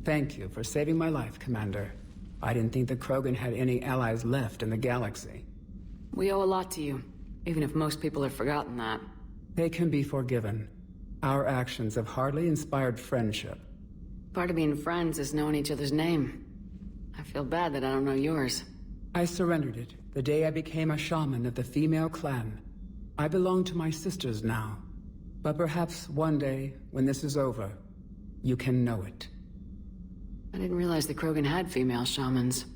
Thank you for saving my life, Commander. I didn't think the Krogan had any allies left in the galaxy. We owe a lot to you, even if most people have forgotten that. They can be forgiven. Our actions have hardly inspired friendship. Part of being friends is knowing each other's name. I feel bad that I don't know yours. I surrendered it the day I became a shaman of the female clan. I belong to my sisters now. But perhaps one day, when this is over, you can know it. I didn't realize the Krogan had female shamans.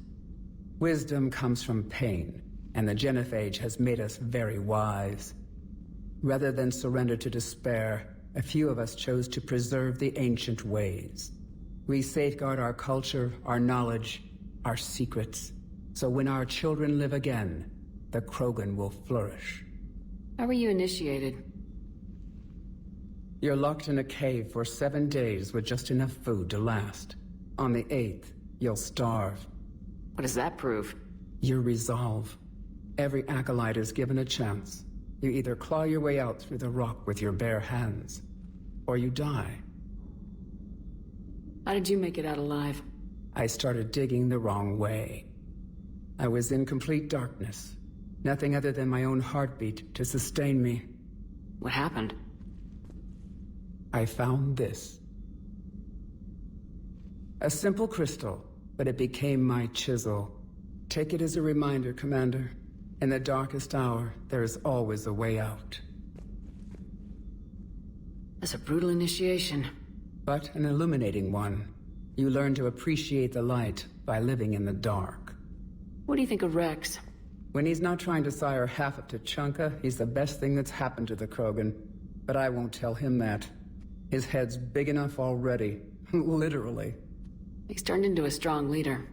Wisdom comes from pain, and the genophage has made us very wise. Rather than surrender to despair, a few of us chose to preserve the ancient ways. We safeguard our culture, our knowledge, our secrets, so when our children live again, the Krogan will flourish. How were you initiated? You're locked in a cave for 7 days with just enough food to last. On the 8th, you'll starve. What does that prove? Your resolve. Every acolyte is given a chance. You either claw your way out through the rock with your bare hands, or you die. How did you make it out alive? I started digging the wrong way. I was in complete darkness. Nothing other than my own heartbeat to sustain me. What happened? I found this. A simple crystal, but it became my chisel. Take it as a reminder, Commander. In the darkest hour, there is always a way out. That's a brutal initiation. But an illuminating one. You learn to appreciate the light by living in the dark. What do you think of Wrex? When he's not trying to sire half of Tuchanka, he's the best thing that's happened to the Krogan. But I won't tell him that. His head's big enough already. Literally. He's turned into a strong leader.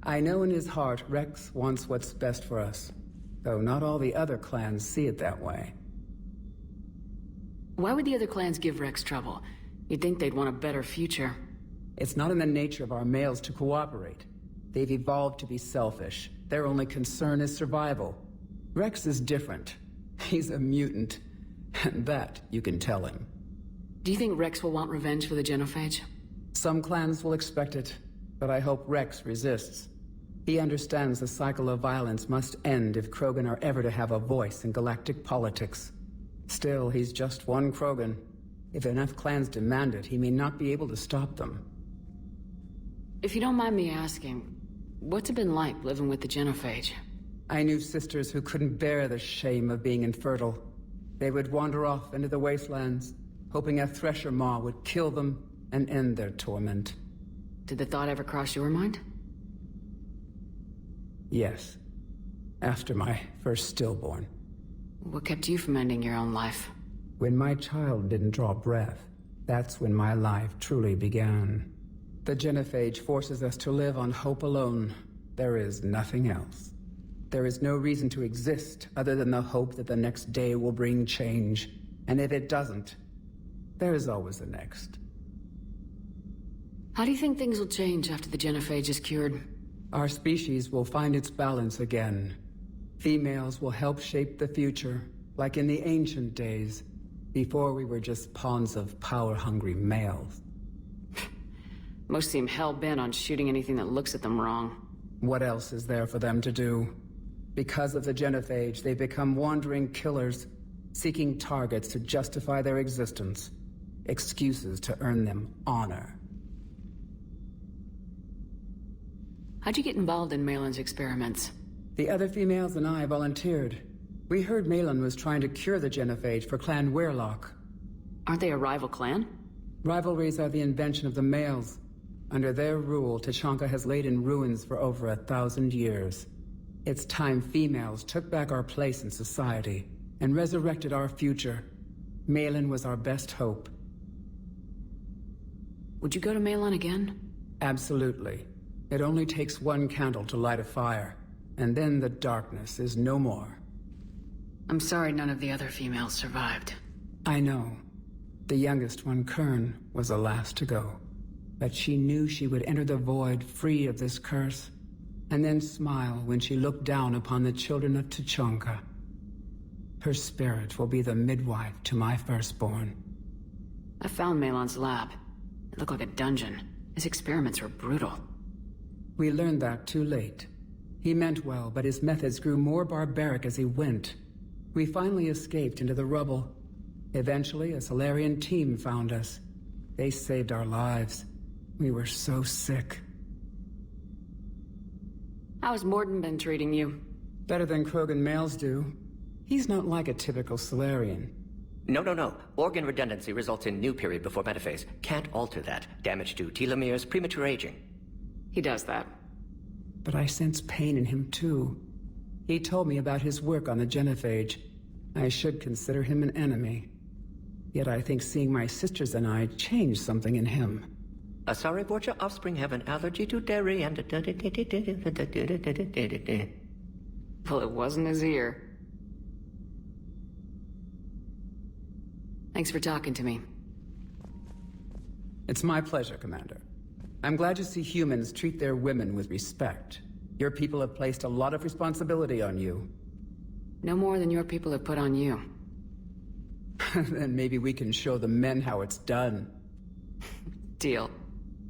I know in his heart Wrex wants what's best for us. Though not all the other clans see it that way. Why would the other clans give Wrex trouble? You'd think they'd want a better future. It's not in the nature of our males to cooperate. They've evolved to be selfish. Their only concern is survival. Wrex is different. He's a mutant. And that you can tell him. Do you think Wrex will want revenge for the genophage? Some clans will expect it, but I hope Wrex resists. He understands the cycle of violence must end if Krogan are ever to have a voice in galactic politics. Still, he's just one Krogan. If enough clans demand it, he may not be able to stop them. If you don't mind me asking, what's it been like living with the genophage? I knew sisters who couldn't bear the shame of being infertile. They would wander off into the wastelands, hoping a thresher maw would kill them and end their torment. Did the thought ever cross your mind? Yes. After my first stillborn. What kept you from ending your own life? When my child didn't draw breath, that's when my life truly began. The genophage forces us to live on hope alone. There is nothing else. There is no reason to exist other than the hope that the next day will bring change. And if it doesn't, there is always the next. How do you think things will change after the genophage is cured? Our species will find its balance again. Females will help shape the future, like in the ancient days, before we were just pawns of power-hungry males. Most seem hell-bent on shooting anything that looks at them wrong. What else is there for them to do? Because of the genophage, they become wandering killers, seeking targets to justify their existence, excuses to earn them honor. How'd you get involved in Malin's experiments? The other females and I volunteered. We heard Malin was trying to cure the genophage for Clan Weirlock. Aren't they a rival clan? Rivalries are the invention of the males. Under their rule, Tuchanka has laid in ruins for over 1,000 years. It's time females took back our place in society and resurrected our future. Malin was our best hope. Would you go to Malin again? Absolutely. It only takes one candle to light a fire, and then the darkness is no more. I'm sorry none of the other females survived. I know. The youngest one, Kern, was the last to go. But she knew she would enter the void free of this curse, and then smile when she looked down upon the children of Tuchanka. Her spirit will be the midwife to my firstborn. I found Malin's lab. It looked like a dungeon. His experiments were brutal. We learned that too late. He meant well, but his methods grew more barbaric as he went. We finally escaped into the rubble. Eventually, a Solarian team found us. They saved our lives. We were so sick. How's Morden been treating you? Better than Krogan males do. He's not like a typical Solarian. No. Organ redundancy results in new period before metaphase. Can't alter that. Damage to telomeres, premature aging. He does that. But I sense pain in him too. He told me about his work on the genophage. I should consider him an enemy. Yet I think seeing my sisters and I changed something in him. Sorry, but your offspring have an allergy to dairy and... Well, it wasn't his ear. Thanks for talking to me. It's my pleasure, Commander. I'm glad to see humans treat their women with respect. Your people have placed a lot of responsibility on you. No more than your people have put on you. Then maybe we can show the men how it's done. Deal.